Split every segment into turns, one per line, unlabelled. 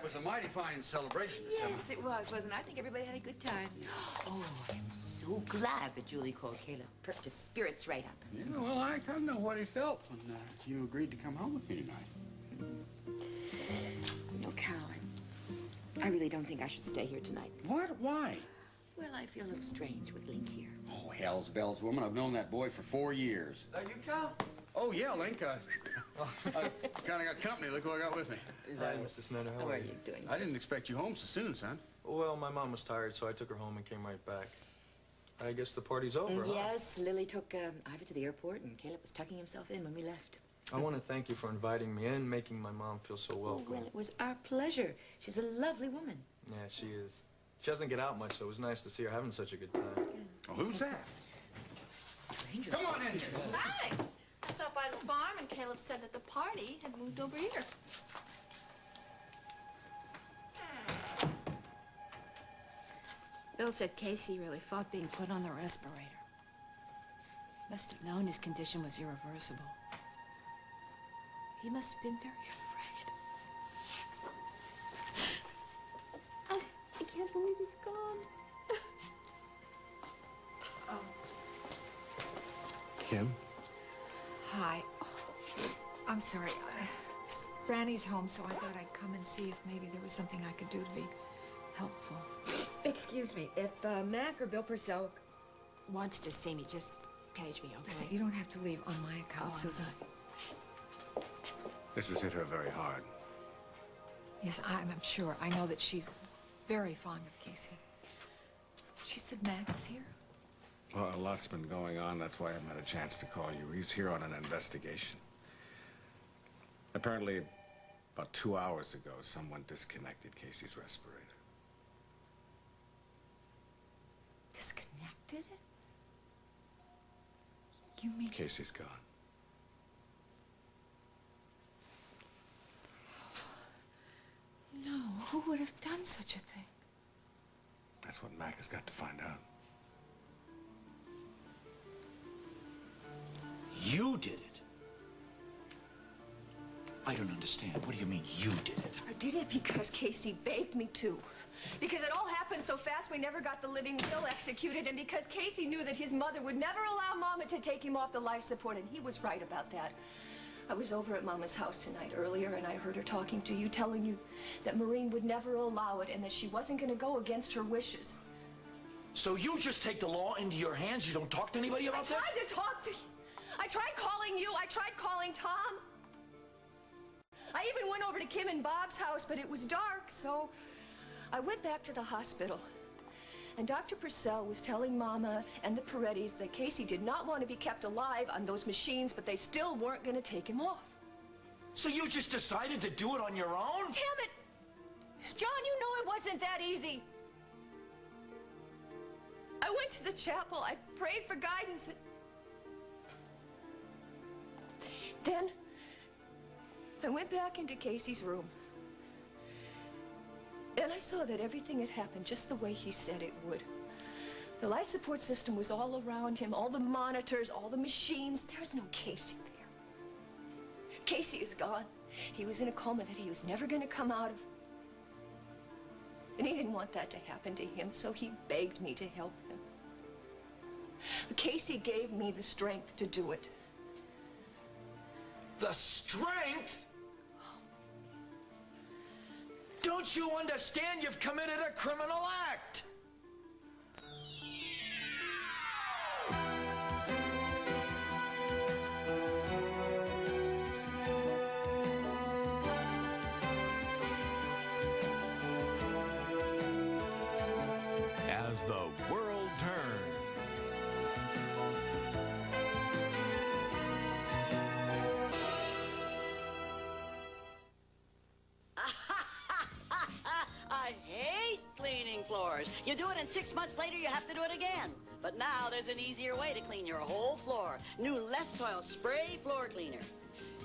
that was a mighty fine celebration this summer.
Yes, it was, wasn't it? I think everybody had a good time. Oh, I'm so glad that Julie called Caleb. Perked his spirits right up.
Yeah, well, I kind of know what he felt when you agreed to come home with me tonight.
No, Cal, I really don't think I should stay here tonight.
What? Why?
Well, I feel a little strange with Link here.
Oh, hell's bells, woman. I've known that boy for 4 years.
You, Cal?
Oh, yeah, Link. I kind of got company. Look who I got with me.
Hi, Mrs. Snyder.
How are you doing?
I didn't expect you home so soon, son.
Well, my mom was tired, so I took her home and came right back. I guess the party's over, huh?
Yes, Lily took Ivy to the airport, and Caleb was tucking himself in when we left.
I want to thank you for inviting me in, making my mom feel so welcome.
Oh, well, it was our pleasure. She's a lovely woman.
Yeah, she is. She doesn't get out much, so it was nice to see her having such a good time.
Well, who's that?
Stranger.
Come on in here.
Hi. I stopped by the farm, and Caleb said that the party had moved over here. Bill said Casey really fought being put on the respirator. Must have known his condition was irreversible. He must have been very afraid. I can't believe he's gone. Oh.
Kim?
Hi. Oh, I'm sorry. Franny's home, so I thought I'd come and see if maybe there was something I could do to be helpful.
Excuse me, if Mac or Bill Purcell wants to see me, just page me, okay?
Listen, you don't have to leave on my account, Susan.
This has hit her very hard.
Yes, I'm sure. I know that she's very fond of Casey. She said Mac is here.
Well, a lot's been going on. That's why I haven't had a chance to call you. He's here on an investigation. Apparently, about 2 hours ago, someone disconnected Casey's respirator.
Disconnected it? You mean...
Casey's gone.
No, who would have done such a thing?
That's what Mac has got to find out.
You did it? I don't understand. What do you mean, you did it?
I did it because Casey begged me to. Because it all happened so fast we never got the living will executed, and because Casey knew that his mother would never allow Mama to take him off the life support, and he was right about that. I was over at Mama's house tonight earlier, and I heard her talking to you, telling you that Maureen would never allow it and that she wasn't going to go against her wishes.
So you just take the law into your hands? You don't talk to anybody about this?
I tried to talk to you. I tried calling you. I tried calling Tom. I even went over to Kim and Bob's house, but it was dark, so I went back to the hospital. And Dr. Purcell was telling Mama and the Parettis that Casey did not want to be kept alive on those machines, but they still weren't going to take him off.
So you just decided to do it on your own?
Damn it! John, you know it wasn't that easy. I went to the chapel. I prayed for guidance. Then I went back into Casey's room. And I saw that everything had happened just the way he said it would. The life support system was all around him, all the monitors, all the machines. There's no Casey there. Casey is gone. He was in a coma that he was never going to come out of. And he didn't want that to happen to him, so he begged me to help him. Casey gave me the strength to do it.
The strength? Don't you understand you've committed a criminal act?
As the world turns.
I hate cleaning floors. You do it and 6 months later you have to do it again. But now there's an easier way to clean your whole floor. New Less Toil Spray Floor Cleaner.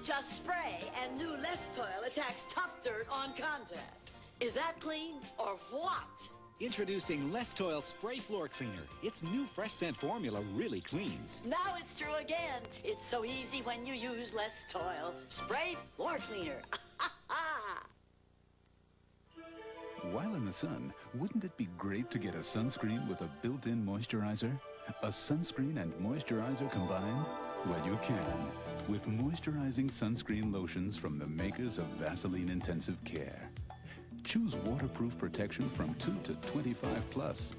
Just spray and new Less Toil attacks tough dirt on contact. Is that clean or what?
Introducing Less Toil Spray Floor Cleaner. Its new fresh scent formula really cleans.
Now it's true again. It's so easy when you use Less Toil Spray Floor Cleaner.
While in the sun, wouldn't it be great to get a sunscreen with a built-in moisturizer? A sunscreen and moisturizer combined? Well, you can. With moisturizing sunscreen lotions from the makers of Vaseline Intensive Care. Choose waterproof protection from 2 to 25 plus.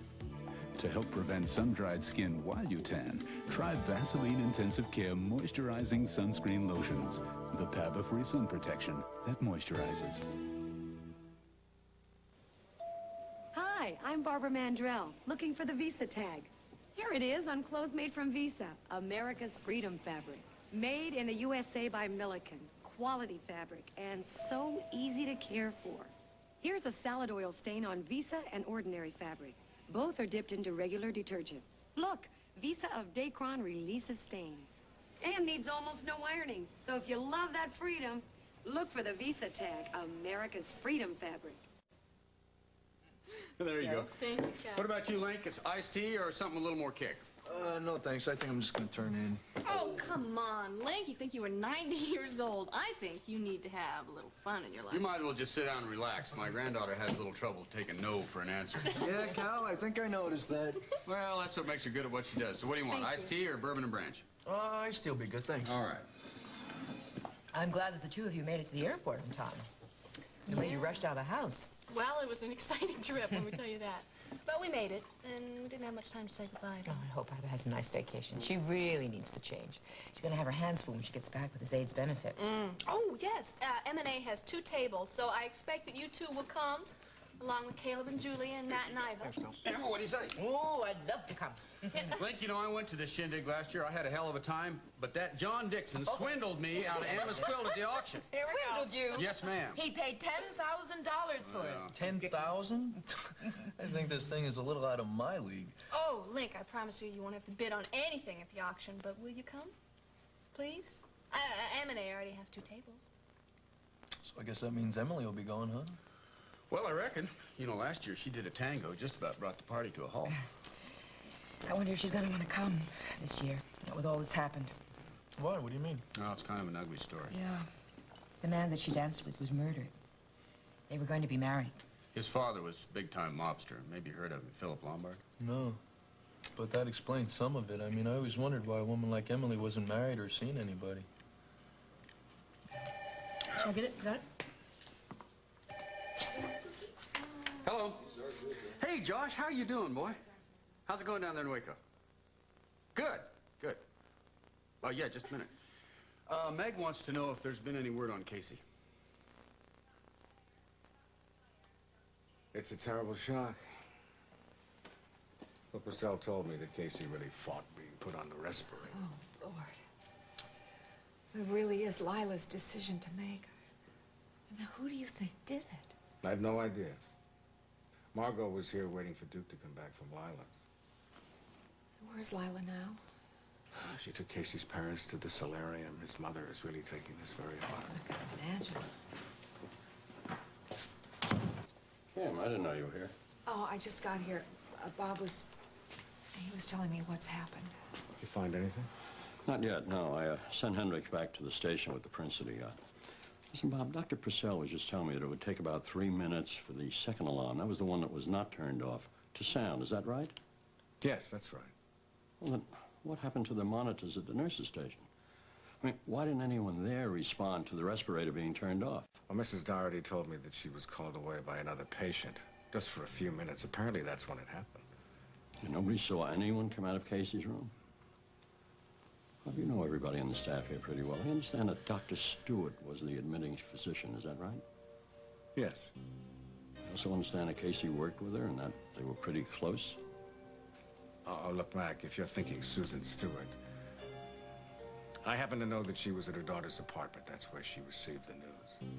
To help prevent sun-dried skin while you tan, try Vaseline Intensive Care Moisturizing Sunscreen Lotions. The PABA-free sun protection that moisturizes.
Hi, I'm Barbara Mandrell, looking for the Visa tag. Here it is on clothes made from Visa, America's Freedom fabric. Made in the USA by Milliken. Quality fabric, and so easy to care for. Here's a salad oil stain on Visa and ordinary fabric. Both are dipped into regular detergent. Look, Visa of Dacron releases stains. And needs almost no ironing. So if you love that freedom, look for the Visa tag, America's Freedom fabric.
There you go.
Thank you,
What about you, Link? It's iced tea or something with a little more kick?
No thanks. I think I'm just gonna turn in.
Oh, come on, Link. You think you were 90 years old. I think you need to have a little fun in your life.
You might as well just sit down and relax. My granddaughter has a little trouble taking no for an answer.
Yeah, Cal, I think I noticed that.
Well, that's what makes her good at what she does. So what do you want, iced tea or bourbon and branch?
Iced tea will be good, thanks.
All right.
I'm glad that the two of you made it to the airport in time. The way you rushed out of the house.
Well, it was an exciting trip, let me tell you that. But we made it, and we didn't have much time to say goodbye.
Oh, I hope Abba has a nice vacation. She really needs the change. She's going to have her hands full when she gets back with this AIDS benefit.
Oh, yes. M&A has 2 tables, so I expect that you 2 will come, along with Caleb and Julia and Nat and Iva.
Thanks, Cal.
Emma, what do you say?
Oh, I'd love to come.
Link, you know, I went to this shindig last year. I had a hell of a time, but that John Dixon swindled me out of Emma's quilt at the auction.
Swindled you?
Yes, ma'am.
He paid $10,000 for it.
10,000? I think this thing is a little out of my league.
Oh, Link, I promise you won't have to bid on anything at the auction, but will you come? Please? M&A already has 2 tables.
So I guess that means Emily will be going, huh?
Well, I reckon. You know, last year she did a tango, just about brought the party to a halt.
I wonder if she's going to want to come this year, with all that's happened.
Why? What do you mean?
No, it's kind of an ugly story.
Yeah. The man that she danced with was murdered. They were going to be married.
His father was a big-time mobster. Maybe you heard of him, Philip Lombard?
No. But that explains some of it. I mean, I always wondered why a woman like Emily wasn't married or seen anybody.
Shall I get it? Got it?
Hello. Hey, Josh, how you doing, boy? How's it going down there in Waco? Good, good. Oh, yeah, just a minute. Meg wants to know if there's been any word on Casey.
It's a terrible shock. But Purcell told me that Casey really fought being put on the respirator.
Oh, Lord. It really is Lila's decision to make. Now, who do you think did it?
I have no idea. Margot was here waiting for Duke to come back from Lila.
Where's Lila now?
She took Casey's parents to the solarium. His mother is really taking this very hard.
I can imagine.
Kim, I didn't know you were here.
Oh, I just got here. Bob was... he was telling me what's happened.
Did you find anything?
Not yet, no. I sent Hendricks back to the station with the prints that he got. Listen, Bob, Dr. Purcell was just telling me that it would take about 3 minutes for the second alarm, that was the one that was not turned off, to sound. Is that right?
Yes, that's right.
Well, then, what happened to the monitors at the nurse's station? I mean, why didn't anyone there respond to the respirator being turned off?
Well, Mrs. Doherty told me that she was called away by another patient, just for a few minutes. Apparently, that's when it happened.
And nobody saw anyone come out of Casey's room? Well, you know everybody on the staff here pretty well. I understand that Dr. Stewart was the admitting physician. Is that right?
Yes.
I also understand that Casey worked with her and that they were pretty close.
Oh, look, Mac, if you're thinking Susan Stewart, I happen to know that she was at her daughter's apartment. That's where she received the news.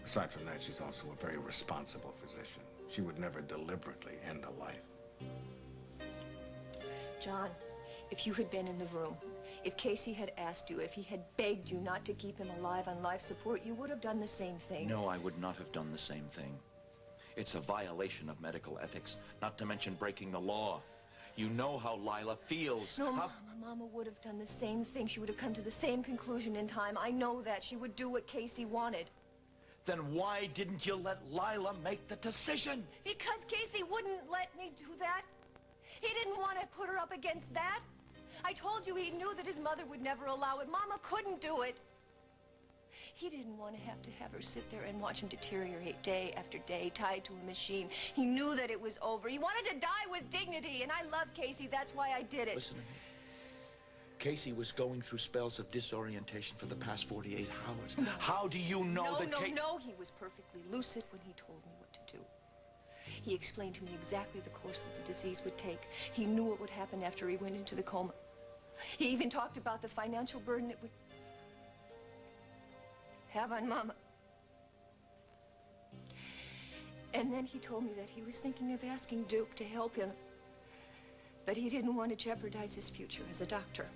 Aside from that, she's also a very responsible physician. She would never deliberately end a life.
John, if you had been in the room, if Casey had asked you, if he had begged you not to keep him alive on life support, you would have done the same thing.
No, I would not have done the same thing. It's a violation of medical ethics, not to mention breaking the law. You know how Lila feels.
No, Mama would have done the same thing. She would have come to the same conclusion in time. I know that. She would do what Casey wanted.
Then why didn't you let Lila make the decision?
Because Casey wouldn't let me do that. He didn't want to put her up against that. I told you he knew that his mother would never allow it. Mama couldn't do it. He didn't want to have her sit there and watch him deteriorate day after day, tied to a machine. He knew that it was over. He wanted to die with dignity, and I love Casey. That's why I did it.
Listen to me. Casey was going through spells of disorientation for the past 48 hours.
No.
How do you know that
No, he was perfectly lucid when he told me what to do. He explained to me exactly the course that the disease would take. He knew what would happen after he went into the coma. He even talked about the financial burden it would have on Mama. And then he told me that he was thinking of asking Duke to help him, but he didn't want to jeopardize his future as a doctor.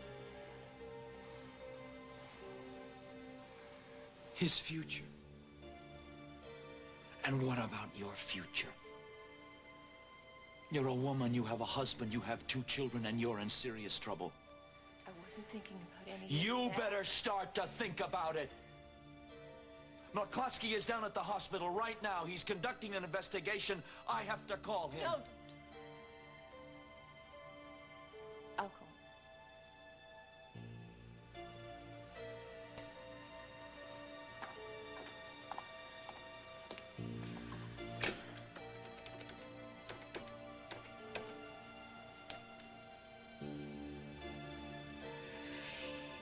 His future? And what about your future? You're a woman, you have a husband, you have 2 children, and you're in serious trouble.
I wasn't thinking about anything.
You better start to think about it. McCluskey is down at the hospital right now. He's conducting an investigation. I have to call him.
No, don't. I'll call.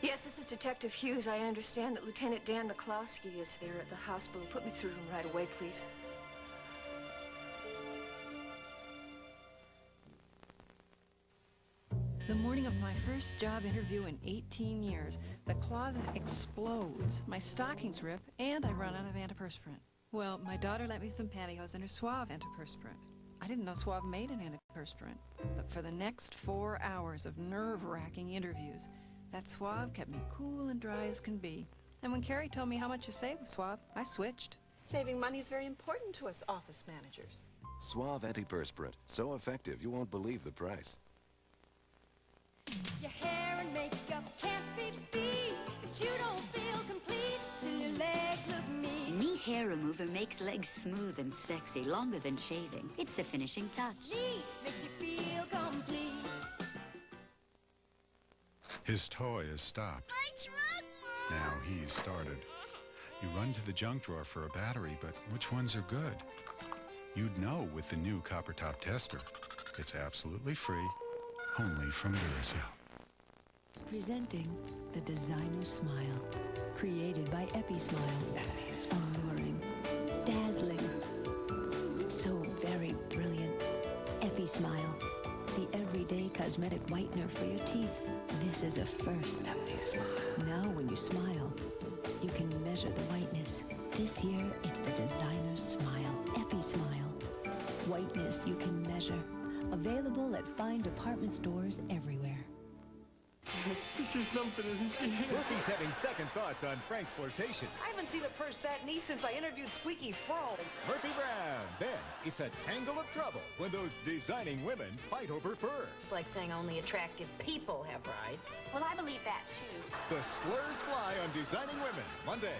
Yes, this is Detective Hughes. I understand that Lieutenant Dan McCloskey is there at the hospital. Put me through to him right away, please.
The morning of my first job interview in 18 years, the closet explodes, my stockings rip, and I run out of antiperspirant. Well, my daughter lent me some pantyhose and her Suave antiperspirant. I didn't know Suave made an antiperspirant, but for the next 4 hours of nerve-wracking interviews, that Suave kept me cool and dry as can be. And when Carrie told me how much you save with Suave, I switched.
Saving money is very important to us office managers.
Suave antiperspirant. So effective, you won't believe the price.
Your hair and makeup can't be beat, but you don't feel complete till your legs look neat.
Neat hair remover makes legs smooth and sexy, longer than shaving. It's the finishing touch.
Neat makes you feel complete.
His toy is stopped.
My truck, Mom!
Now he's started. You run to the junk drawer for a battery, but which ones are good? You'd know with the new Copper Top Tester. It's absolutely free, only from Duracell.
Presenting the designer smile, created by EpiSmile. Alluring, dazzling, so very brilliant. EpiSmile, the everyday cosmetic whitener for your teeth. This is a first. Now when you smile, you can measure the whiteness. This year, it's the designer smile, EpiSmile. Whiteness you can measure. Available at fine department stores everywhere.
This is something, isn't she?
Murphy's having second thoughts on Frank's flirtation.
I haven't seen a purse that neat since I interviewed Squeaky Frog.
Murphy Brown. Then it's a tangle of trouble when those designing women fight over fur.
It's like saying only attractive people have rights. Well, I believe that, too.
The slurs fly on Designing Women, Monday.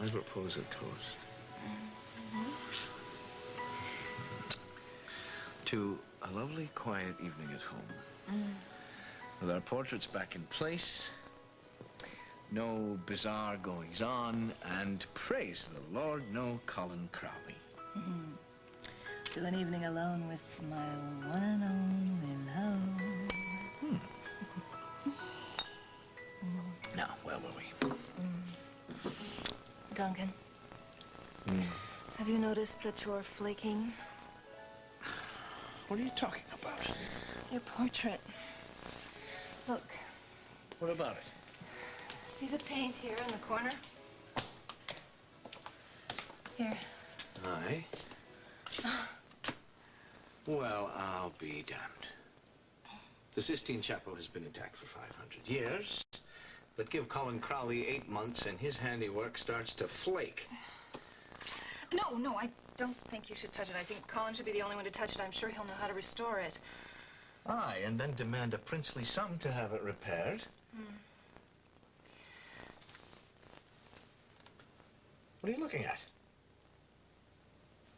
I propose a toast. To a lovely, quiet evening at home. With our portraits back in place, no bizarre goings-on, and praise the Lord, no Colin Crowley.
To an evening alone with my one and only love.
Now, where were we?
Duncan, have you noticed that you're flaking?
What are you talking about?
Your portrait. Look,
What about it?
see the paint here in the corner? Here.
Aye. Well, I'll be damned. The Sistine Chapel has been intact for 500 years, but give Colin Crowley 8 months and his handiwork starts to flake.
No, I don't think you should touch it. I think Colin should be the only one to touch it. I'm sure he'll know how to restore it.
Aye, and then demand a princely sum to have it repaired. What are you looking at?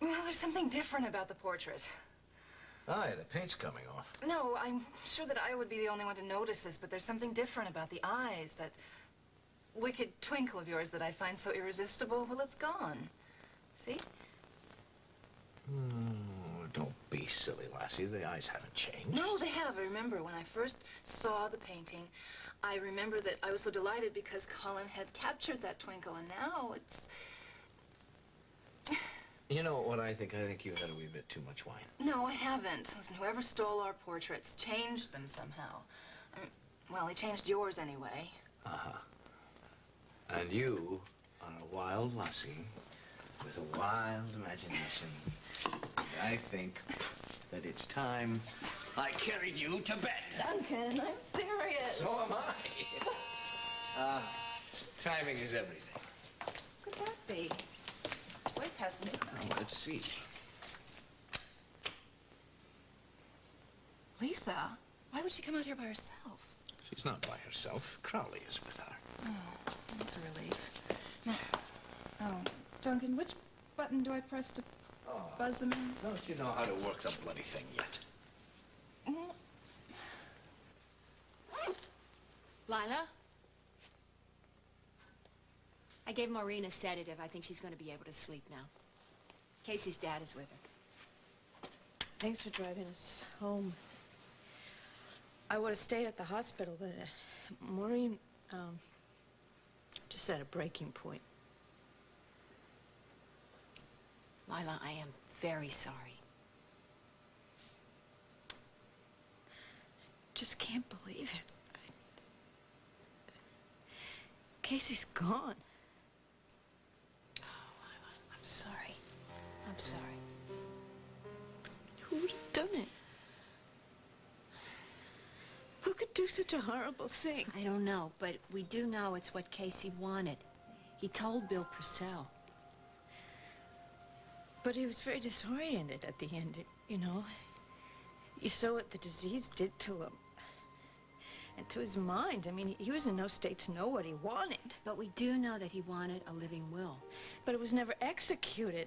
Well, there's something different about the portrait.
Aye, the paint's coming off.
No, I'm sure that I would be the only one to notice this, but there's something different about the eyes, that wicked twinkle of yours that I find so irresistible. Well, it's gone. See?
Don't be silly, lassie. The eyes haven't changed.
No, they have. I remember when I first saw the painting, I remember that I was so delighted because Colin had captured that twinkle, and now it's...
You know what I think? I think you've had a wee bit too much wine.
No, I haven't. Listen, whoever stole our portraits changed them somehow. Well, he changed yours anyway.
Uh-huh. And you are a wild lassie with a wild imagination. I think that it's time I carried you to bed.
Duncan, I'm serious.
So am I. Timing is everything.
Could that be? Way past midnight.
Let's see.
Lisa, why would she come out here by herself?
She's not by herself. Crowley is with her.
Oh, that's a relief. Now, Duncan, which button do I press to buzz them in?
Don't you know how to work the bloody thing yet?
Lila? I gave Maureen a sedative. I think she's going to be able to sleep now. Casey's dad is with her.
Thanks for driving us home. I would have stayed at the hospital, but Maureen, just at a breaking point.
Lila, I am very sorry.
Just can't believe it. Casey's gone.
Oh, Lila, I'm sorry. I'm sorry.
Who would have done it? Who could do such a horrible thing?
I don't know, but we do know it's what Casey wanted. He told Bill Purcell.
But he was very disoriented at the end, you know. You saw what the disease did to him. And to his mind. I mean, he was in no state to know what he wanted.
But we do know that he wanted a living will.
But it was never executed.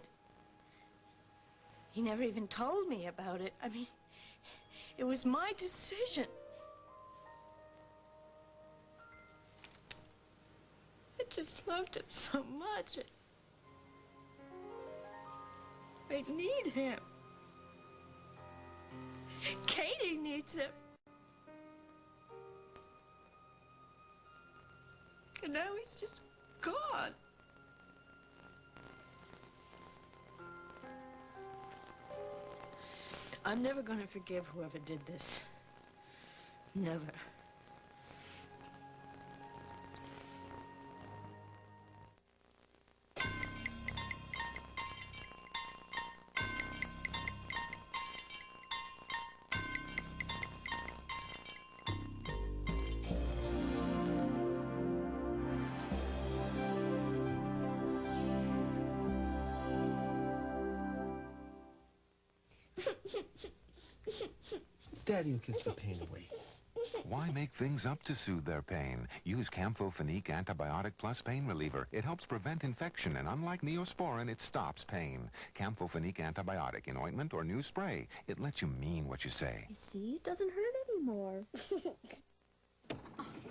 He never even told me about it. I mean, it was my decision. I just loved him so much. I need him. Katie needs him. And now he's just gone. I'm never gonna forgive whoever did this. Never.
Daddy will kiss the pain away.
Why make things up to soothe their pain? Use Campho-Phenique Antibiotic Plus Pain Reliever. It helps prevent infection, and unlike Neosporin, it stops pain. Campho-Phenique Antibiotic in ointment or new spray. It lets you mean what you say.
You see, it doesn't hurt anymore.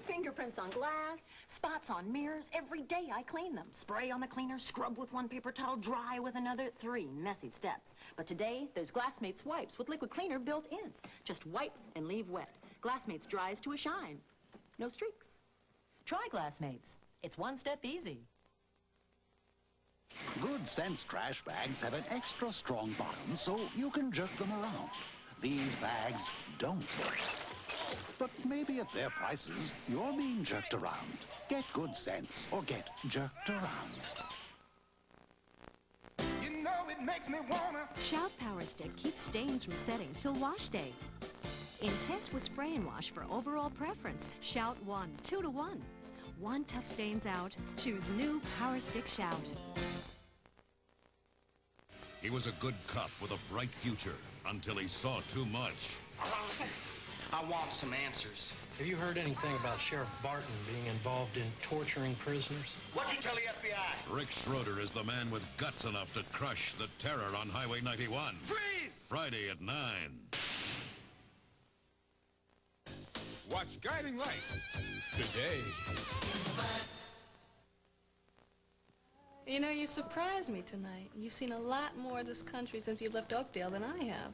Fingerprints on glass, spots on mirrors. Every day I clean them. Spray on the cleaner, scrub with one paper towel, dry with another. 3 messy steps. But today, there's Glassmates wipes with liquid cleaner built in. Just wipe and leave wet. Glassmates dries to a shine. No streaks.
Try Glassmates. It's one step easy.
Good Sense trash bags have an extra strong bottom so you can jerk them around. These bags don't. But maybe at their prices, you're being jerked around. Get Good Sense or get jerked around.
You know it makes me wanna.
Shout Power Stick keeps stains from setting till wash day. Intense with spray and wash for overall preference. Shout 1, 2 to 1. 1 tough stains out. Choose new Power Stick Shout.
He was a good cop with a bright future until he saw too much.
I want some answers.
Have you heard anything about Sheriff Barton being involved in torturing prisoners?
What'd you tell the FBI?
Rick Schroeder is the man with guts enough to crush the terror on Highway 91.
Freeze!
Friday at 9.
Watch Guiding Light today.
You know, you surprised me tonight. You've seen a lot more of this country since you left Oakdale than I have.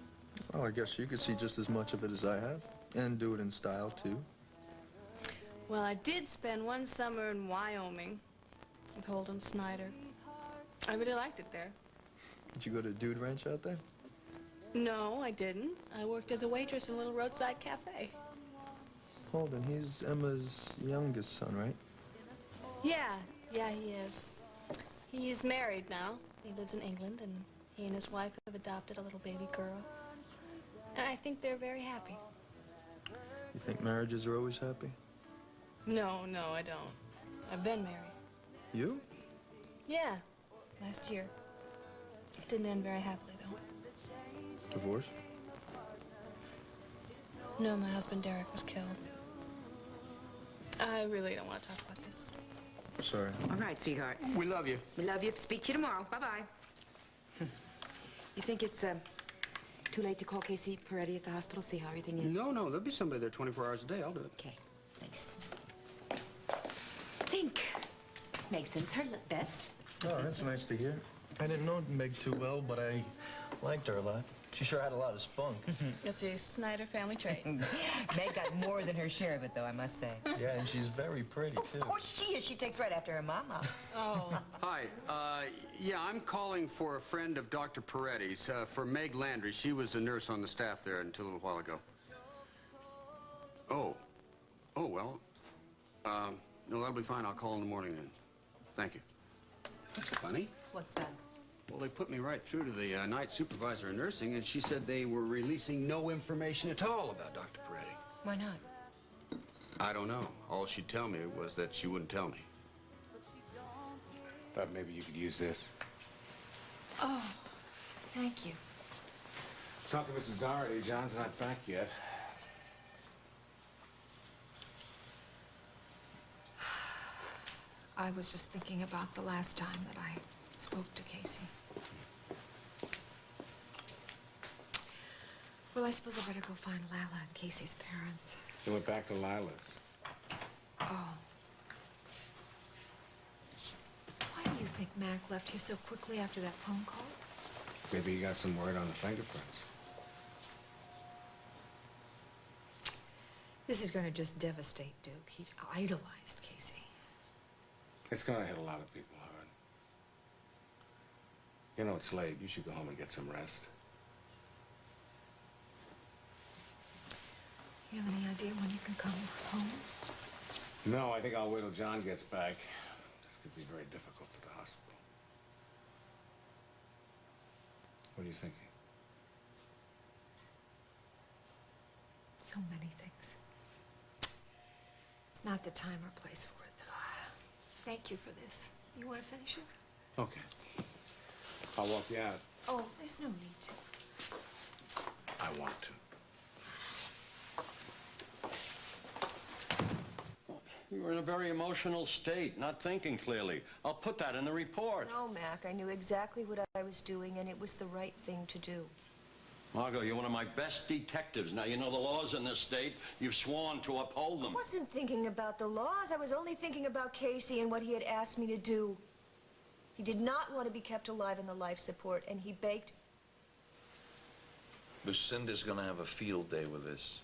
Well, I guess you could see just as much of it as I have, and do it in style, too.
Well, I did spend one summer in Wyoming with Holden Snyder. I really liked it there.
Did you go to Dude Ranch out there?
No, I didn't. I worked as a waitress in a little roadside cafe.
Holden, he's Emma's youngest son, right?
Yeah, he is. He's married now. He lives in England, and he and his wife have adopted a little baby girl. And I think they're very happy.
You think marriages are always happy?
No, I don't. I've been married.
You?
Yeah, last year. It didn't end very happily, though.
Divorce?
No, my husband Derek was killed. I really don't want to talk about this.
Sorry.
All right, sweetheart.
We love you.
We love you. Speak to you tomorrow. Bye-bye. You think it's too late to call Casey Peretti at the hospital, see how everything is?
No, there'll be somebody there 24 hours a day. I'll do it.
Okay, thanks. Think. Meg sends her best.
Oh, that's nice to hear. I didn't know Meg too well, but I liked her a lot. She sure had a lot of spunk.
It's a Snyder family trait.
Meg got more than her share of it, though, I must say.
Yeah, and she's very pretty, too.
Of course she is. She takes right after her mama.
Oh.
Hi. Yeah, I'm calling for a friend of Dr. Peretti's, for Meg Landry. She was a nurse on the staff there until a little while ago. Oh, well. No, that'll be fine. I'll call in the morning then. Thank you. That's funny.
What's that?
Well, they put me right through to the night supervisor of nursing, and she said they were releasing no information at all about Dr. Peretti.
Why not?
I don't know. All she'd tell me was that she wouldn't tell me.
Thought maybe you could use this.
Oh, thank you.
Talk to Mrs. Doherty. John's not back yet.
I was just thinking about the last time that I spoke to Casey. Well, I suppose I better go find Lila and Casey's parents.
He went back to Lila's.
Oh. Why do you think Mac left here so quickly after that phone call?
Maybe he got some word on the fingerprints.
This is going to just devastate Duke. He idolized Casey.
It's gonna hit a lot of people hard. You know, it's late. You should go home and get some rest.
You have any idea when you can come home?
No, I think I'll wait till John gets back. This could be very difficult at the hospital. What are you thinking?
So many things. It's not the time or place for it, though. Thank you for this. You want to finish it?
Okay. I'll walk you out.
Oh, there's no need to.
I want to.
You were in a very emotional state, not thinking clearly. I'll put that in the report.
No, Mac, I knew exactly what I was doing, and it was the right thing to do.
Margot, you're one of my best detectives. Now, you know the laws in this state. You've sworn to uphold them.
I wasn't thinking about the laws. I was only thinking about Casey and what he had asked me to do. He did not want to be kept alive in the life support, and he begged.
Lucinda's gonna have a field day with this.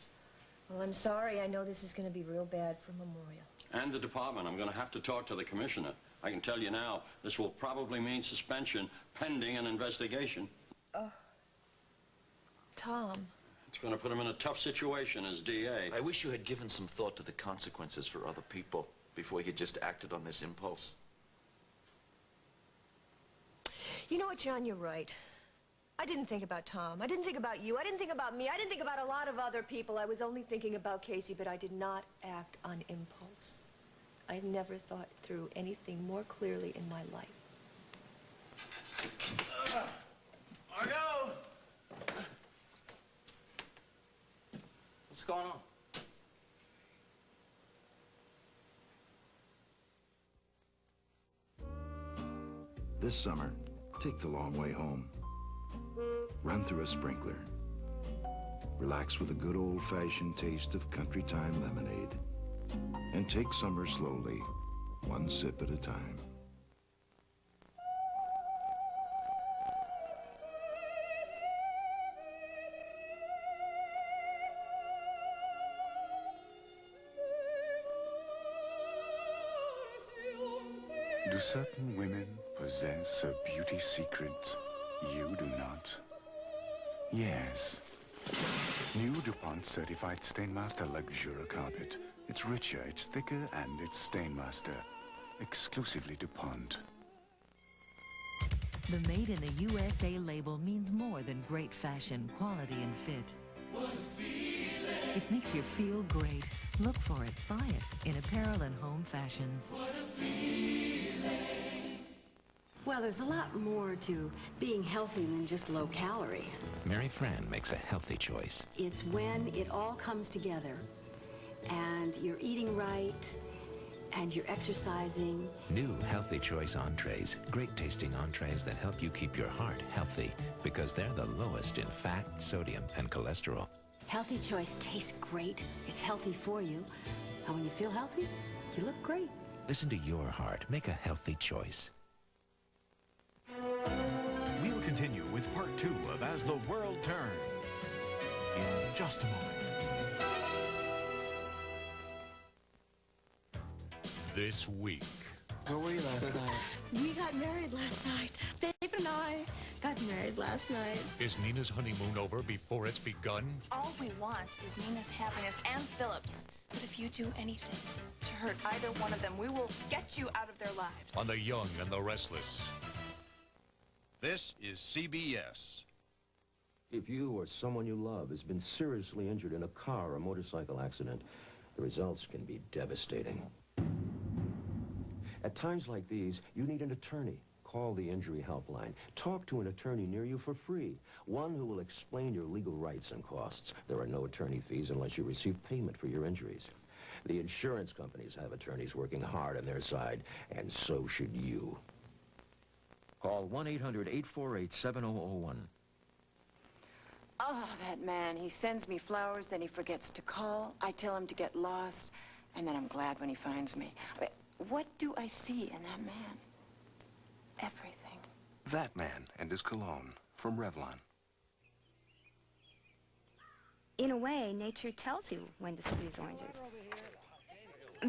Well, I'm sorry. I know this is going to be real bad for Memorial.
And the department. I'm going to have to talk to the commissioner. I can tell you now, this will probably mean suspension pending an investigation.
Tom.
It's going to put him in a tough situation as DA.
I wish you had given some thought to the consequences for other people before you just acted on this impulse.
You know what, John, you're right. I didn't think about Tom. I didn't think about you. I didn't think about me. I didn't think about a lot of other people. I was only thinking about Casey, but I did not act on impulse. I've never thought through anything more clearly in my life.
What's going on?
This summer, take the long way home. Run through a sprinkler. Relax with a good old-fashioned taste of country time lemonade. And take summer slowly, one sip at a time.
Do certain women possess a beauty secret you do not? Yes. New DuPont certified Stainmaster Luxura carpet. It's richer, it's thicker, and it's Stainmaster. Exclusively DuPont.
The Made in the USA label means more than great fashion, quality, and fit. It makes you feel great. Look for it, buy it in apparel and home fashions.
Well, there's a lot more to being healthy than just low calorie.
Mary Fran makes a healthy choice.
It's when it all comes together and you're eating right and you're exercising.
New Healthy Choice entrees. Great tasting entrees that help you keep your heart healthy because they're the lowest in fat, sodium, and cholesterol.
Healthy Choice tastes great. It's healthy for you. And when you feel healthy, you look great.
Listen to your heart. Make a healthy choice.
We'll continue with part 2 of As the World Turns in just a moment.
This week.
Where were you last night?
We got married last night. Dave and I got married last night.
Is Nina's honeymoon over before it's begun?
All we want is Nina's happiness and Philip's. But if you do anything to hurt either one of them, we will get you out of their lives.
On the young and the restless.
This is CBS.
If you or someone you love has been seriously injured in a car or motorcycle accident, the results can be devastating. At times like these, you need an attorney. Call the Injury Helpline. Talk to an attorney near you for free. One who will explain your legal rights and costs. There are no attorney fees unless you receive payment for your injuries. The insurance companies have attorneys working hard on their side, and so should you. Call 1-800-848-7001.
Oh, that man. He sends me flowers, then he forgets to call. I tell him to get lost, and then I'm glad when he finds me. What do I see in that man? Everything.
That man and his cologne from Revlon.
In a way, nature tells you when to squeeze oranges.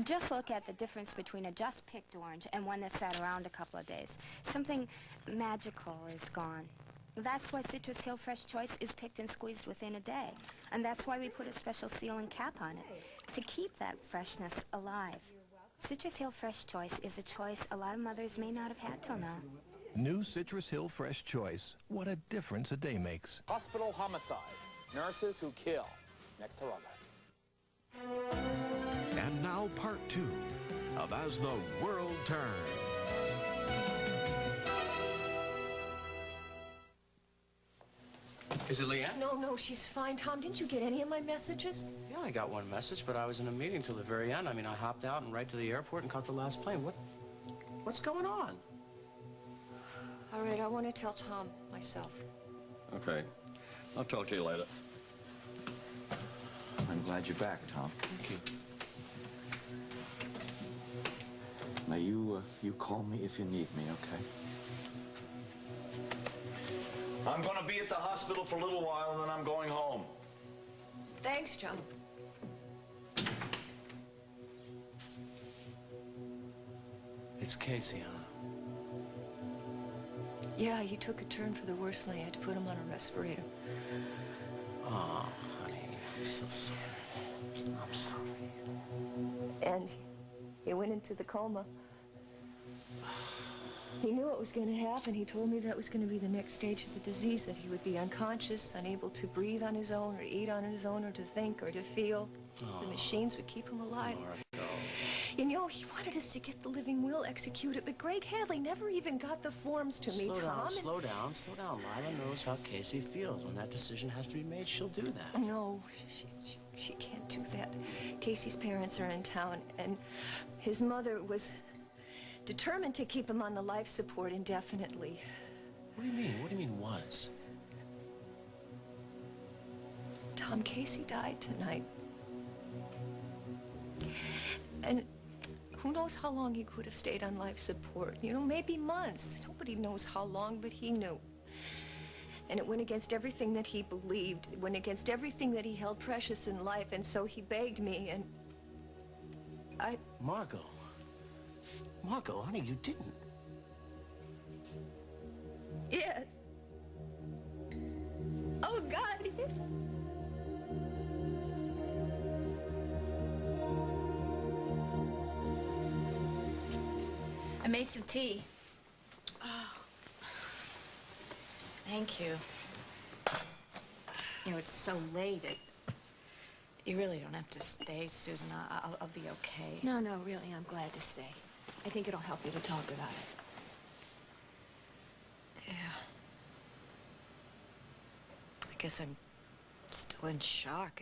Just look at the difference between a just-picked orange and one that sat around a couple of days. Something magical is gone. That's why Citrus Hill Fresh Choice is picked and squeezed within a day. And that's why we put a special seal and cap on it, to keep that freshness alive. Citrus Hill Fresh Choice is a choice a lot of mothers may not have had till now.
New Citrus Hill Fresh Choice. What a difference a day makes.
Hospital homicide. Nurses who kill. Next to Robert.
And now part 2 of As the World Turns.
Is it Leanne?
No, she's fine. Tom, didn't you get any of my messages?
Yeah, I got one message, but I was in a meeting till the very end. I mean, I hopped out and right to the airport and caught the last plane. What's going on?
All right, I want to tell Tom myself.
Okay. I'll talk to you later. I'm glad you're back, Tom.
Thank you.
Now, you call me if you need me, okay?
I'm going to be at the hospital for a little while, and then I'm going home.
Thanks, John.
It's Casey, huh?
Yeah, he took a turn for the worse, and I had to put him on a respirator.
Oh, honey, I'm so sorry. I'm sorry.
And he went into the coma. He knew it was going to happen. He told me that was going to be the next stage of the disease, that he would be unconscious, unable to breathe on his own, or eat on his own, or to think, or to feel.
Oh.
The machines would keep him alive.
Marco.
You know, he wanted us to get the living will executed, but Greg Hadley never even got the forms to me, Tom.
Slow down. Lila knows how Casey feels. When that decision has to be made, she'll do that.
No, she can't do that. Casey's parents are in town, and his mother was determined to keep him on the life support indefinitely.
What do you mean? What do you mean, was?
Tom, Casey died tonight. And who knows how long he could have stayed on life support? You know, maybe months. Nobody knows how long, but he knew. And it went against everything that he believed. It went against everything that he held precious in life, and so he begged me, and
Margot, honey, you didn't.
Yes. Oh, God.
I made some tea. Oh. Thank you. You know, it's so late. You really don't have to stay, Susan. I'll be okay.
No, really, I'm glad to stay. I think it'll help you to talk about it.
Yeah. I guess I'm still in shock.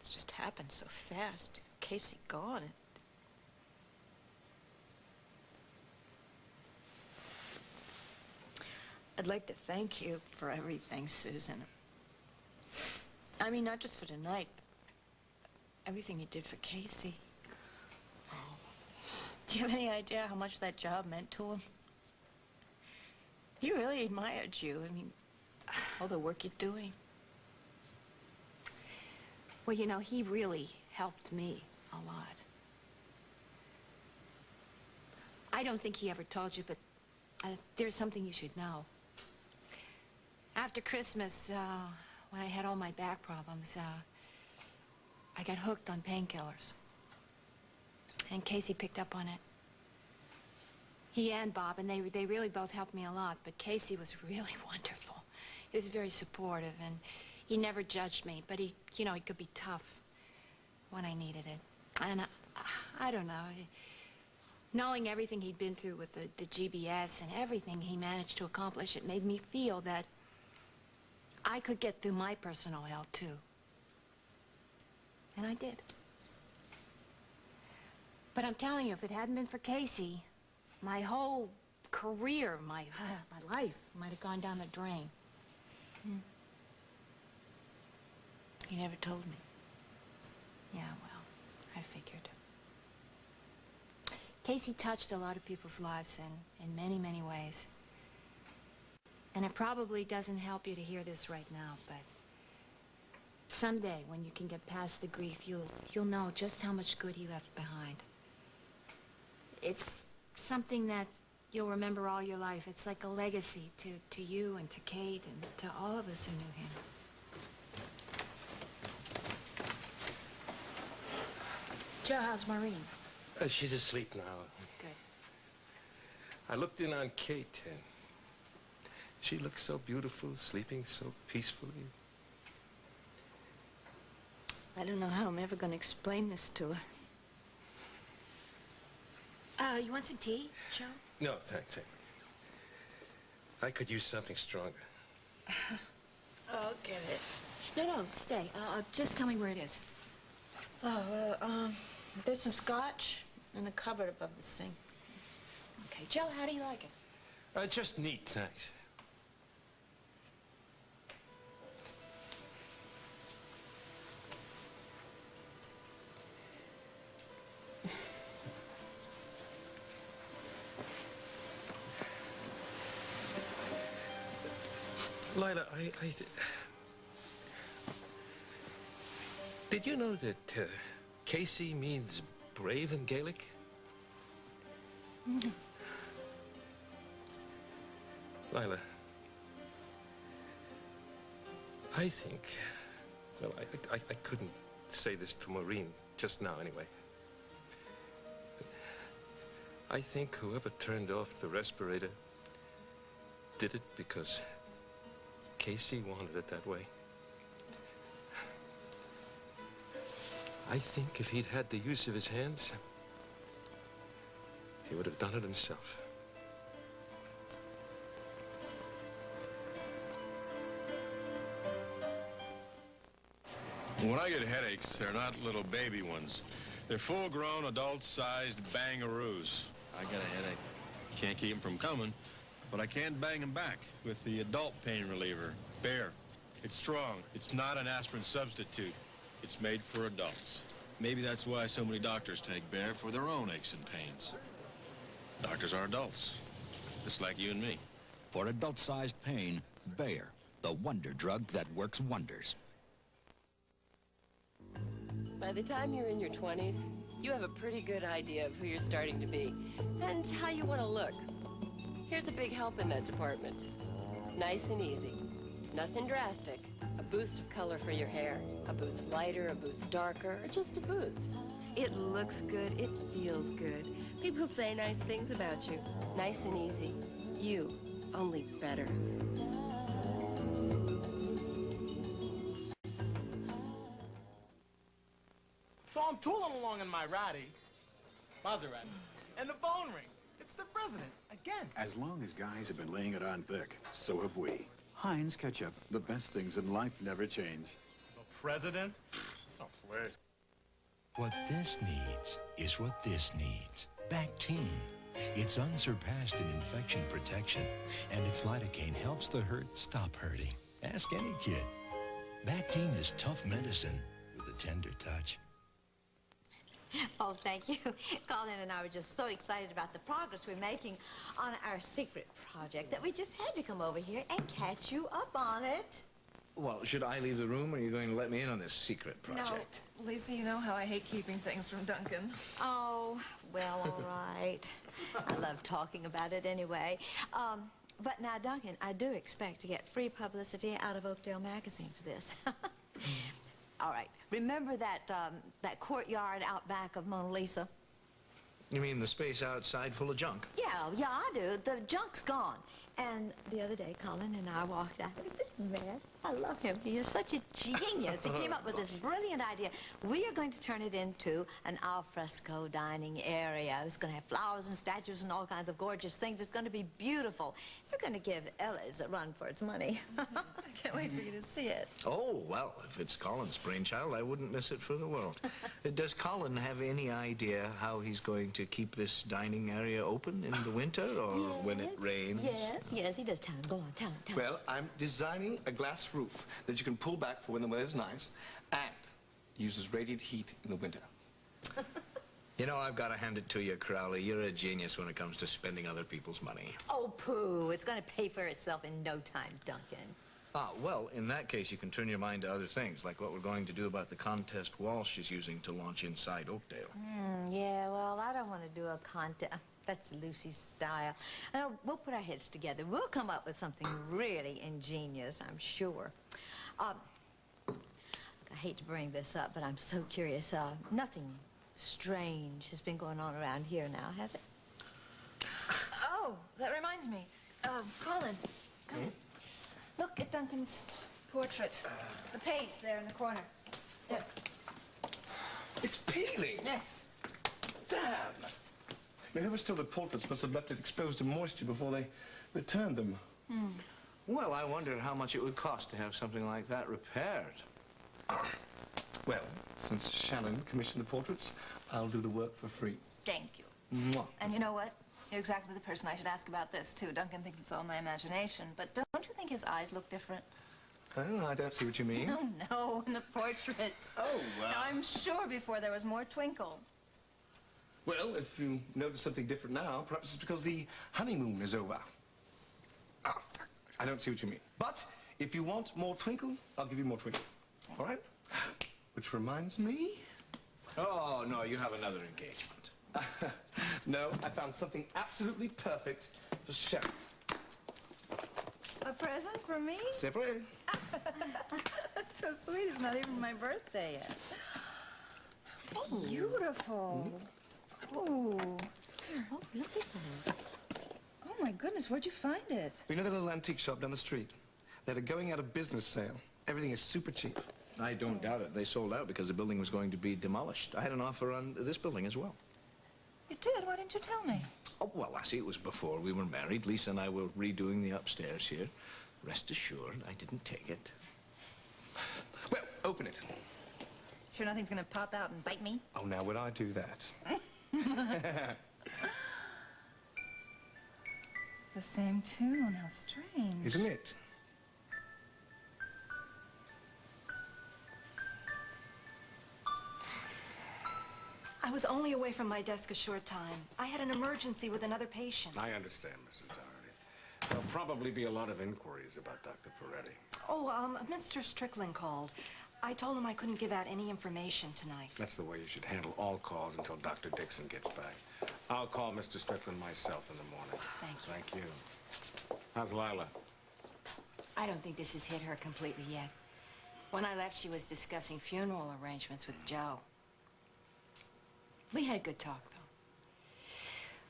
It's just happened so fast. Casey gone. I'd like to thank you for everything, Susan. I mean, not just for tonight, but everything you did for Casey. Oh. Do you have any idea how much that job meant to him? He really admired you. I mean, all the work you're doing.
Well, you know, he really helped me a lot. I don't think he ever told you, but there's something you should know. After Christmas, when I had all my back problems, I got hooked on painkillers. And Casey picked up on it. He and Bob, and they really both helped me a lot, but Casey was really wonderful. He was very supportive, and he never judged me, but he could be tough when I needed it. And I don't know, knowing everything he'd been through with the GBS and everything he managed to accomplish, it made me feel that I could get through my personal hell, too. And I did. But I'm telling you, if it hadn't been for Casey, my whole career, my life might have gone down the drain.
He never told me.
Yeah, well, I figured. Casey touched a lot of people's lives in many, many ways. And it probably doesn't help you to hear this right now, but someday, when you can get past the grief, you'll know just how much good he left behind. It's something that you'll remember all your life. It's like a legacy to you and to Kate and to all of us who knew him. Joe, how's Maureen?
She's asleep now.
Good.
I looked in on Kate, and she looked so beautiful, sleeping so peacefully.
I don't know how I'm ever going to explain this to her.
You want some tea, Joe?
No, thanks. I could use something stronger.
I'll get it.
No, stay. Just tell me where it is.
Oh, there's some scotch in the cupboard above the sink.
Okay, Joe, how do you like it?
Just neat, thanks. Lila, did you know that Casey means brave in Gaelic? Lila, I think, well, I couldn't say this to Maureen just now anyway. I think whoever turned off the respirator did it because Casey wanted it that way. I think if he'd had the use of his hands, he would have done it himself.
When I get headaches, they're not little baby ones. They're full-grown, adult-sized bangaroos. I get a headache. Can't keep them from coming, but I can bang them back with the adult pain reliever, Bear. It's strong. It's not an aspirin substitute. It's made for adults. Maybe that's why so many doctors take Bear for their own aches and pains. Doctors are adults, just like you and me.
For adult-sized pain, Bayer, the wonder drug that works wonders.
By the time you're in your 20s, you have a pretty good idea of who you're starting to be and how you want to look. Here's a big help in that department. Nice and easy. Nothing drastic. A boost of color for your hair. A boost lighter, a boost darker, or just a boost. It looks good. It feels good. People say nice things about you. Nice and easy. You, only better.
So I'm tooling along in my Maserati, and the phone rings. It's the president, again.
As long as guys have been laying it on thick, so have we. Heinz Ketchup, the best things in life never change.
The president? Oh, wait.
What this needs is what this needs. Bactine. It's unsurpassed in infection protection, and its lidocaine helps the hurt stop hurting. Ask any kid. Bactine is tough medicine with a tender touch.
Oh, thank you. Colin and I were just so excited about the progress we're making on our secret project that we just had to come over here and catch you up on it.
Well, should I leave the room, or are you going to let me in on this secret project?
No, Lisa, you know how I hate keeping things from Duncan.
Oh, well, all right. I love talking about it anyway. But now, Duncan, I do expect to get free publicity out of Oakdale Magazine for this. All right. Remember that courtyard out back of Mona Lisa?
You mean the space outside full of junk?
Yeah, I do. The junk's gone. And the other day, Colin and I walked out. Look at this man. I love him. He is such a genius. He came up with this brilliant idea. We are going to turn it into an al fresco dining area. It's going to have flowers and statues and all kinds of gorgeous things. It's going to be beautiful. You're going to give Ellie's a run for its money.
I can't wait for you to see it.
Oh, well, if it's Colin's brainchild, I wouldn't miss it for the world. Does Colin have any idea how he's going to keep this dining area open in the winter or when it rains?
Yes, he does. Tell him. Go on, tell him.
Well, I'm designing a glass roof that you can pull back for when the weather's nice and uses radiant heat in the winter.
You know, I've got to hand it to you, Crowley. You're a genius when it comes to spending other people's money.
Oh, pooh. It's going to pay for itself in no time, Duncan.
Ah, well, in that case, you can turn your mind to other things, like what we're going to do about the contest wall she's using to launch inside Oakdale.
Yeah, well, I don't want to do a contest. That's Lucy's style. We'll put our heads together. We'll come up with something really ingenious, I'm sure. I hate to bring this up, but I'm so curious. Nothing strange has been going on around here now, has it?
Oh, that reminds me. Colin, come. Look at Duncan's portrait. The page there in the corner. Yes.
It's peeling.
Yes.
Damn. Now, whoever stole the portraits must have left it exposed to moisture before they returned them.
Well, I wonder how much it would cost to have something like that repaired.
Well, since Shannon commissioned the portraits, I'll do the work for free.
Thank you.
Mwah.
And you know what? You're exactly the person I should ask about this, too. Duncan thinks it's all my imagination, but don't you think his eyes look different?
Oh, I don't see what you mean.
No, in the portrait.
Oh, wow.
Now, I'm sure before there was more twinkle.
Well, if you notice something different now, perhaps it's because the honeymoon is over. Ah, I don't see what you mean. But if you want more twinkle, I'll give you more twinkle. All right? Which reminds me...
Oh, no, you have another engagement.
No, I found something absolutely perfect for Sharon.
A present for me?
C'est vrai.
That's so sweet. It's not even my birthday yet. Beautiful. Oh, look at that. Oh, my goodness. Where'd you find it?
You know the little antique shop down the street? They had a going out of business sale. Everything is super cheap.
I don't doubt it. They sold out because the building was going to be demolished. I had an offer on this building as well.
You did? Why didn't you tell me?
Oh, well, Lassie, it was before we were married. Lisa and I were redoing the upstairs here. Rest assured, I didn't take it.
Well, open it.
Sure nothing's gonna pop out and bite me?
Oh, now would I do that?
The same tune. How strange.
Isn't it?
I was only away from my desk a short time. I had an emergency with another patient.
I understand, Mrs. Doherty. There'll probably be a lot of inquiries about Dr. Peretti.
Oh, Mr. Strickland called. I told him I couldn't give out any information tonight.
That's the way you should handle all calls until Dr. Dixon gets back. I'll call Mr. Strickland myself in the morning.
Thank you.
Thank you. How's Lila?
I don't think this has hit her completely yet. When I left, she was discussing funeral arrangements with Joe. We had a good talk, though.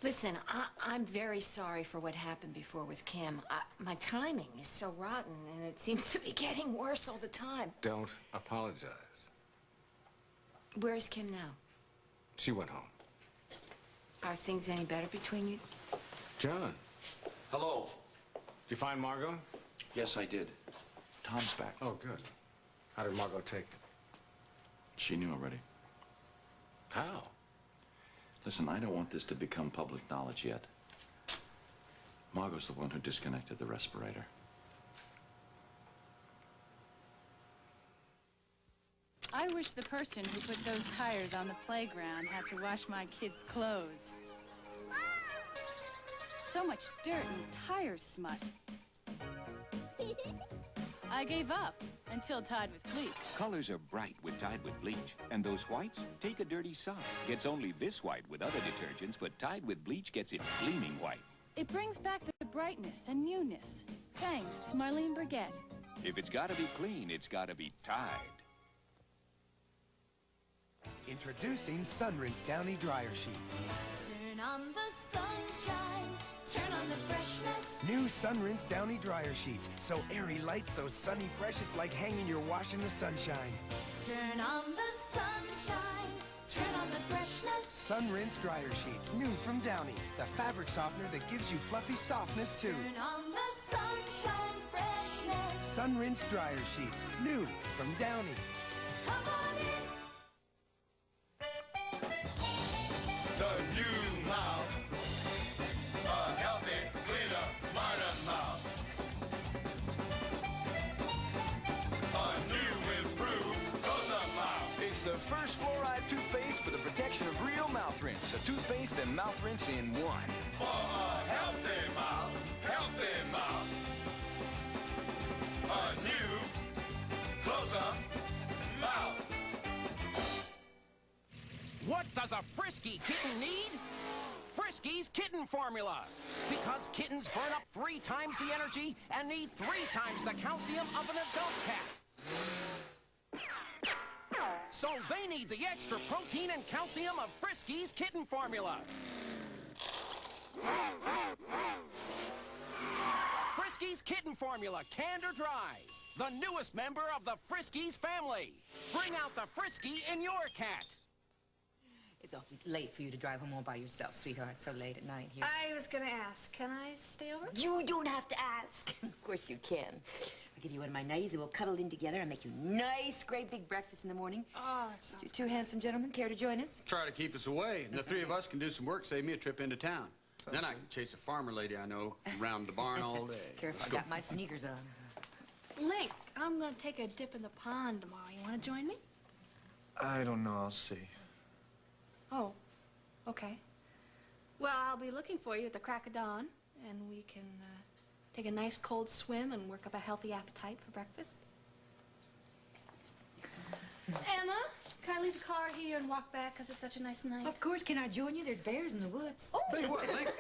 Listen, I'm very sorry for what happened before with Kim. My timing is so rotten, and it seems to be getting worse all the time.
Don't apologize.
Where's Kim now?
She went home.
Are things any better between you?
John.
Hello.
Did you find Margot?
Yes, I did. Tom's back.
Oh, good. How did Margot take it?
She knew already.
How?
Listen, I don't want this to become public knowledge yet. Margot's the one who disconnected the respirator.
I wish the person who put those tires on the playground had to wash my kids' clothes. So much dirt and tire smut. I gave up until Tide with bleach.
Colors are bright with Tide with bleach. And those whites? Take a dirty sock. Gets only this white with other detergents, but Tide with bleach gets it gleaming white.
It brings back the brightness and newness. Thanks, Marlene Brigette.
If it's gotta be clean, it's gotta be Tide.
Introducing Sunrinse Downy Dryer Sheets.
Turn on the sunshine, turn on the freshness.
New Sunrinse Downy Dryer Sheets. So airy light, so sunny fresh, it's like hanging your wash in the sunshine.
Turn on the sunshine, turn on the freshness.
Sunrinse Dryer Sheets, new from Downy. The fabric softener that gives you fluffy softness too.
Turn on the sunshine freshness.
Sunrinse Dryer Sheets, new from Downy.
Come on in.
The new mouth. A healthy, cleaner, smarter mouth. A new, improved, closer mouth.
It's the first fluoride toothpaste for the protection of real mouth rinse. A toothpaste and mouth rinse in one.
For a healthy mouth, healthy mouth. A new, closer mouth.
What does a frisky kitten need? Friskies Kitten Formula. Because kittens burn up 3 times the energy and need 3 times the calcium of an adult cat. So they need the extra protein and calcium of Friskies Kitten Formula. Friskies Kitten Formula, canned or dry. The newest member of the Friskies family. Bring out the Frisky in your cat.
It's awfully late for you to drive home all by yourself, sweetheart. So late at night here.
I was gonna ask, can I stay over?
You don't have to ask. Of course you can. I'll give you one of my nighties and we'll cuddle in together and make you nice, great big breakfast in the morning.
Oh, that sounds
You two handsome gentlemen care to join us?
Try to keep us away, and the 3 of us can do some work, save me a trip into town. Then I can chase a farmer lady I know around the barn all day.
Careful,
Let's
I
go.
got my sneakers on.
Link, I'm gonna take a dip in the pond tomorrow. You wanna join me?
I don't know. I'll see.
Oh, okay. Well, I'll be looking for you at the crack of dawn, and we can take a nice cold swim and work up a healthy appetite for breakfast. Emma, can I leave the car here and walk back because it's such a nice night?
Of course, can I join you? There's bears in the woods.
Oh.
Tell you what, Link.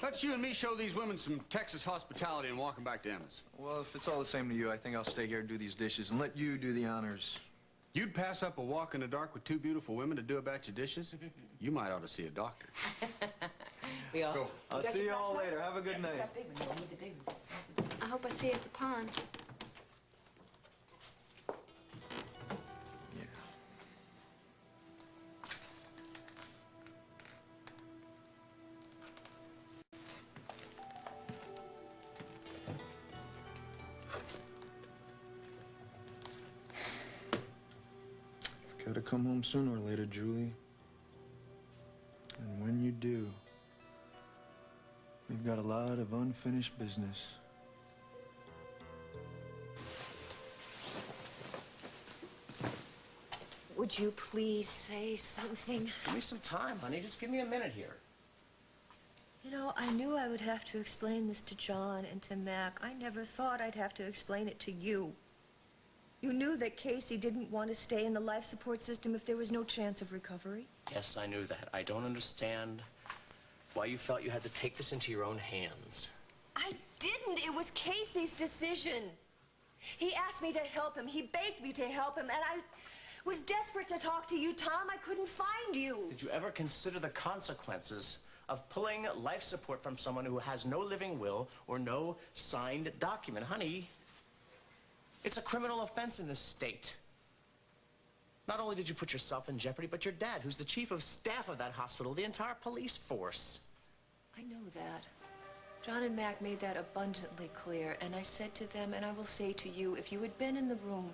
Let's you and me show these women some Texas hospitality and walk them back to Emma's.
Well, if it's all the same to you, I think I'll stay here and do these dishes and let you do the honors.
You'd pass up a walk in the dark with 2 beautiful women to do a batch of dishes? You might ought to see a doctor.
We all.
Go.
I'll see you all later. Have a good night.
That big one. You need the big one.
I hope I see you at the pond.
gotta come home sooner or later, Julie. And when you do, we've got a lot of unfinished business.
Would you please say something?
Give me some time, honey. Just give me a minute here.
You know, I knew I would have to explain this to John and to Mac. I never thought I'd have to explain it to you. You knew that Casey didn't want to stay in the life support system if there was no chance of recovery.
Yes, I knew that. I don't understand why you felt you had to take this into your own hands.
I didn't. It was Casey's decision. He asked me to help him. He begged me to help him, and I was desperate to talk to you, Tom. I couldn't find you.
Did you ever consider the consequences of pulling life support from someone who has no living will or no signed document? Honey, it's a criminal offense in this state. Not only did you put yourself in jeopardy, but your dad, who's the chief of staff of that hospital, the entire police force.
I know that. John and Mac made that abundantly clear, and I said to them, and I will say to you, if you had been in the room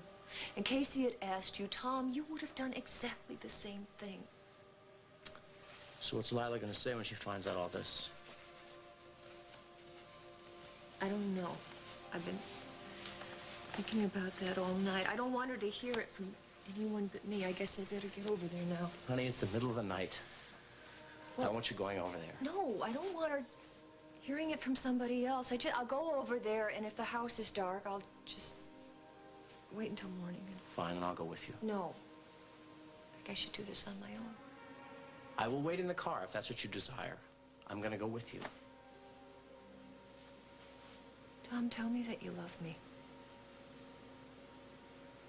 and Casey had asked you, Tom, you would have done exactly the same thing.
So what's Lila gonna say when she finds out all this?
I don't know. I've been thinking about that all night. I don't want her to hear it from anyone but me. I guess I better get over there now.
Honey, it's the middle of the night.
Well,
I want you going over there.
No, I don't want her hearing it from somebody else. I'll go over there, and if the house is dark, I'll just wait until morning.
Fine, and I'll go with you.
No. I think I should do this on my own.
I will wait in the car if that's what you desire. I'm gonna go with you.
Tom, tell me that you love me.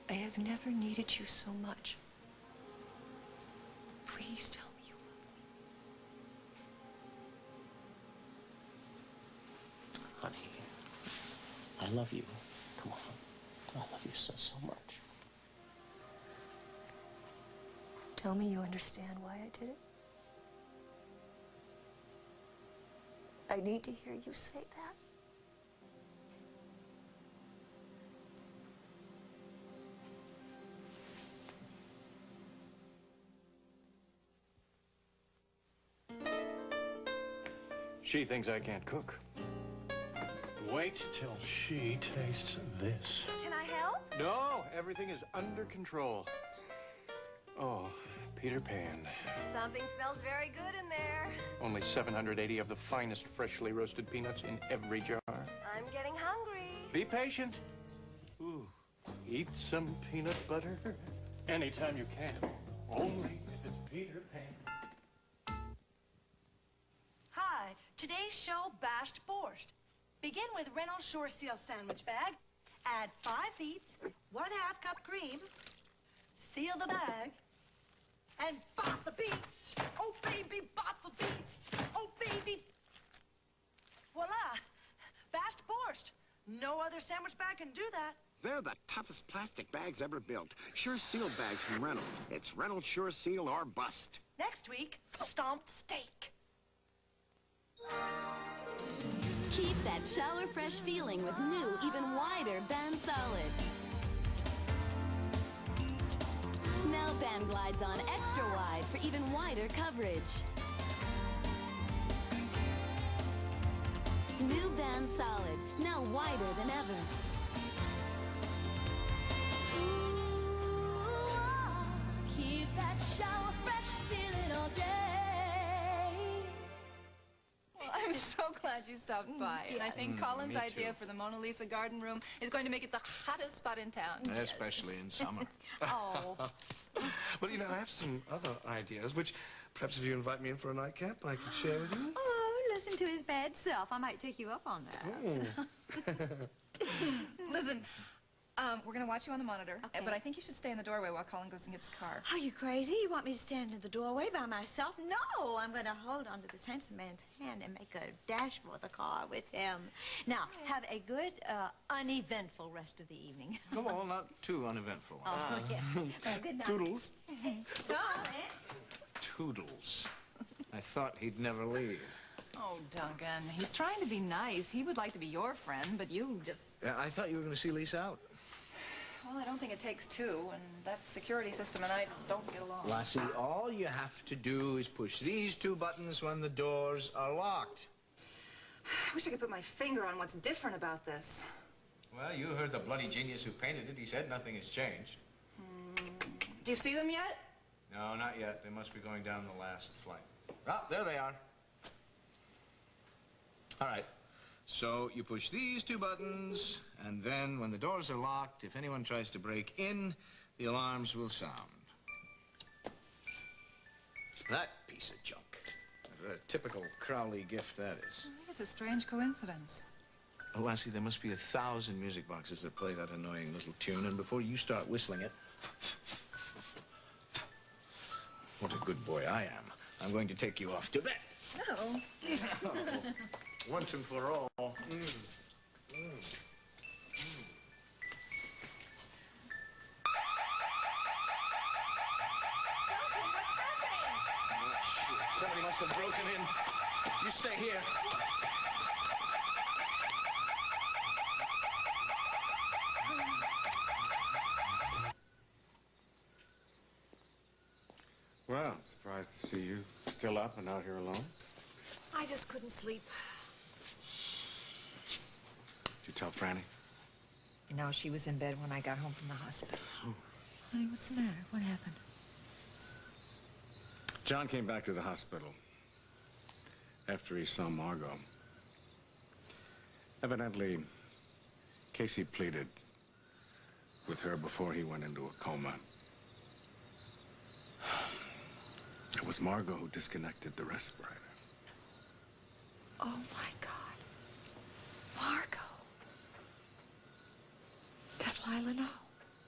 I have never needed you so much. Please tell me you love me.
Honey, I love you. Come on. I love you so, so much.
Tell me you understand why I did it. I need to hear you say that.
She thinks I can't cook. Wait till she tastes this.
Can I help?
No, everything is under control. Oh, Peter Pan.
Something smells very good in there.
Only 780 of the finest freshly roasted peanuts in every jar.
I'm getting hungry.
Be patient. Ooh, eat some peanut butter anytime you can. Only if it's Peter Pan.
Hi, today's show, Bashed Borscht. Begin with Reynolds Shore Seal sandwich bag. Add 5 eats, 1/2 cup cream. Seal the bag. And bot the beets. Oh, baby, bot the beets. Oh, baby. Voila. Bashed Borscht. No other sandwich bag can do that.
They're the toughest plastic bags ever built. Sure Seal bags from Reynolds. It's Reynolds Sure Seal or bust.
Next week, stomped steak.
Keep that shower fresh feeling with new, even wider Band Solid. Now Band glides on extra wide for even wider coverage. New Band Solid, now wider than ever.
Keep that shower fresh feeling all day.
Well, I'm so glad you stopped by. And I think Colin's
me
idea
too.
for the Mona Lisa garden room is going to make it the hottest spot in town.
Especially in summer.
Oh.
Well, you know, I have some other ideas, which perhaps if you invite me in for a nightcap, I could share with you.
Oh, listen to his bad self. I might take you up on that.
Listen, we're going to watch you on the monitor, but I think you should stay in the doorway while Colin goes and gets the car.
Are you crazy? You want me to stand in the doorway by myself? No, I'm going to hold onto this handsome man's hand and make a dash for the car with him. Now, have a good, uneventful rest of the evening.
Come on, not too uneventful.
Oh, yeah. Well, good night.
Toodles.
Tom.
Toodles. I thought he'd never leave.
Oh, Duncan, he's trying to be nice. He would like to be your friend, but you just...
Yeah, I thought you were going to see Lisa out.
Well, I don't think it takes two, and that security system and I just don't get along.
Lassie, all you have to do is push these two buttons when the doors are locked.
I wish I could put my finger on what's different about this.
Well, you heard the bloody genius who painted it. He said nothing has changed.
Do you see them yet?
No, not yet. They must be going down the last flight. Oh, there they are. All right. So you push these two buttons, and then when the doors are locked, if anyone tries to break in, the alarms will sound. That piece of junk. What a typical Crowley gift that is.
I think it's a strange coincidence.
Oh, Lassie, there must be 1,000 music boxes that play that annoying little tune, and before you start whistling it... What a good boy I am. I'm going to take you off to bed.
No.
Once and for all. Somebody must have broken in. You stay here.
Well, I'm surprised to see you still up and out here alone.
I just couldn't sleep.
Did you tell Franny?
No, she was in bed when I got home from the hospital. Honey, what's the matter? What happened?
John came back to the hospital after he saw Margot. Evidently, Casey pleaded with her before he went into a coma. It was Margot who disconnected the respirator.
Oh, my God. Margot. Does Lila know?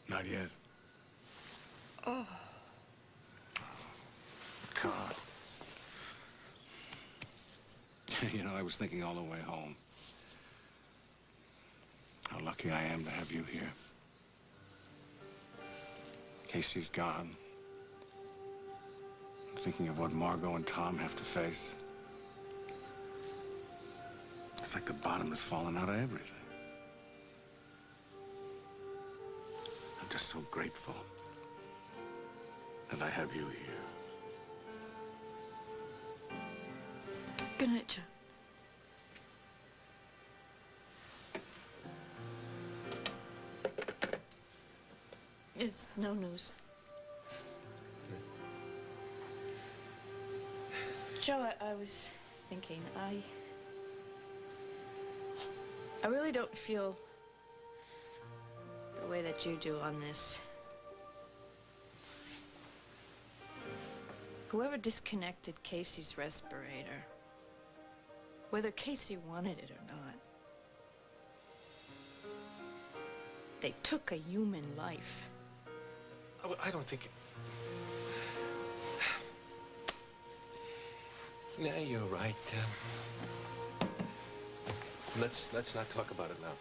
Not yet.
Oh.
God. You know, I was thinking all the way home how lucky I am to have you here. Casey's gone. I'm thinking of what Margot and Tom have to face. It's like the bottom has fallen out of everything. I'm just so grateful that I have you here.
Good night, John. It's no news. Joe, I was thinking, I really don't feel the way that you do on this. Whoever disconnected Casey's respirator, whether Casey wanted it or not, they took a human life.
I don't think... No, you're right. Let's not talk about it now,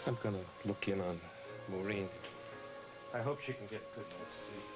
I'm gonna look in on Maureen. I hope she can get a good night's sleep.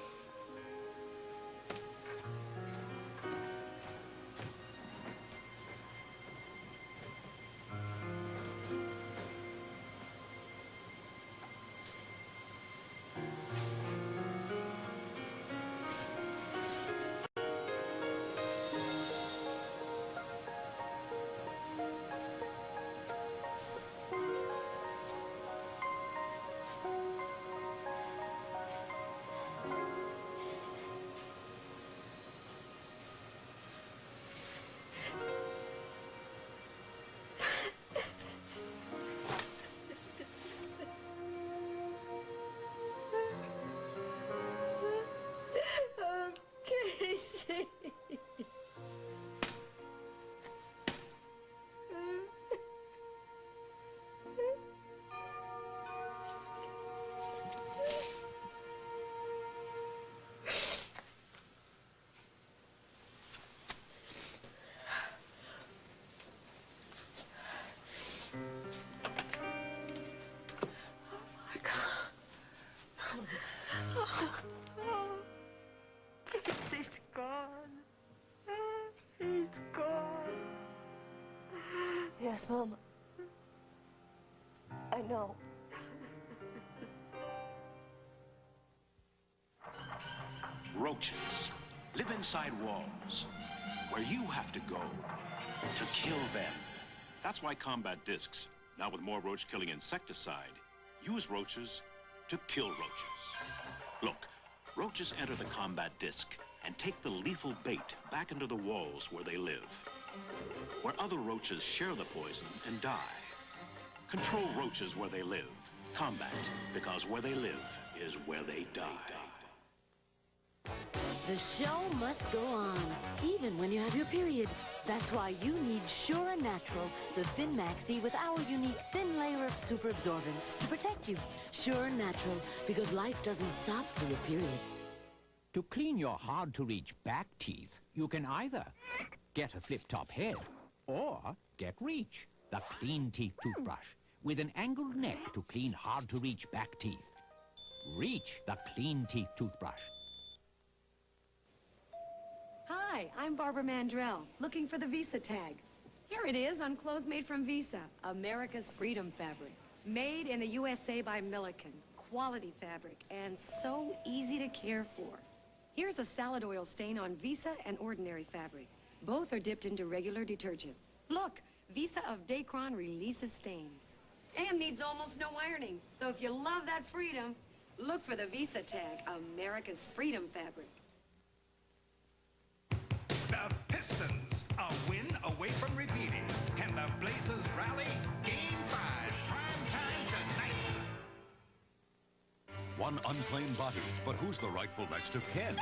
Yes, Mama. I know.
Roaches live inside walls where you have to go to kill them. That's why Combat Discs, now with more roach-killing insecticide, use roaches to kill roaches. Look, roaches enter the Combat Disc and take the lethal bait back into the walls where they live, where other roaches share the poison and die. Control roaches where they live. Combat, because where they live is where they die.
The show must go on, even when you have your period. That's why you need Sure and Natural, the Thin Maxi with our unique thin layer of super absorbents to protect you. Sure and Natural, because life doesn't stop for your period.
To clean your hard-to-reach back teeth, you can either get a flip-top head or get Reach, the clean teeth toothbrush with an angled neck to clean hard-to-reach back teeth. Reach, the clean teeth toothbrush.
Hi, I'm Barbara Mandrell, looking for the Visa tag. Here it is on clothes made from Visa, America's Freedom fabric. Made in the USA by Milliken. Quality fabric, and so easy to care for. Here's a salad oil stain on Visa and ordinary fabric. Both are dipped into regular detergent. Look, Visa of Dacron releases stains. And needs almost no ironing. So if you love that freedom, look for the Visa tag, America's Freedom fabric.
The Pistons, a win away from repeating. Can the Blazers rally? Game 5, prime time tonight.
One unclaimed body, but who's the rightful next of kin?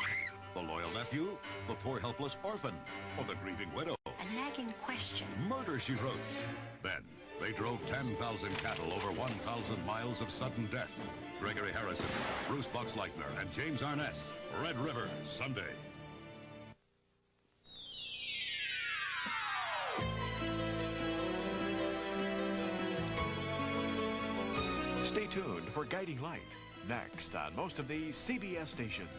The loyal nephew, the poor helpless orphan, or the grieving widow?
A nagging question.
Murder, she wrote. Then, they drove 10,000 cattle over 1,000 miles of sudden death. Gregory Harrison, Bruce Boxleitner, and James Arnett. Red River, Sunday.
Stay tuned for Guiding Light, next on most of these CBS stations.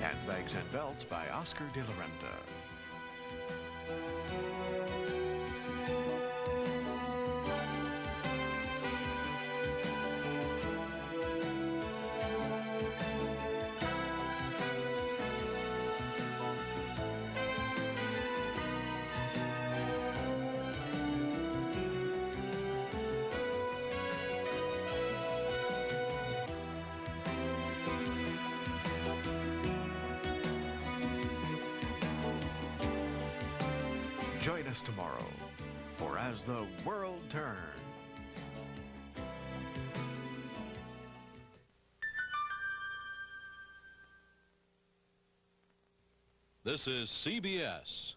Handbags and Belts by Oscar de la Renta. Join us tomorrow for As the World Turns.
This is CBS.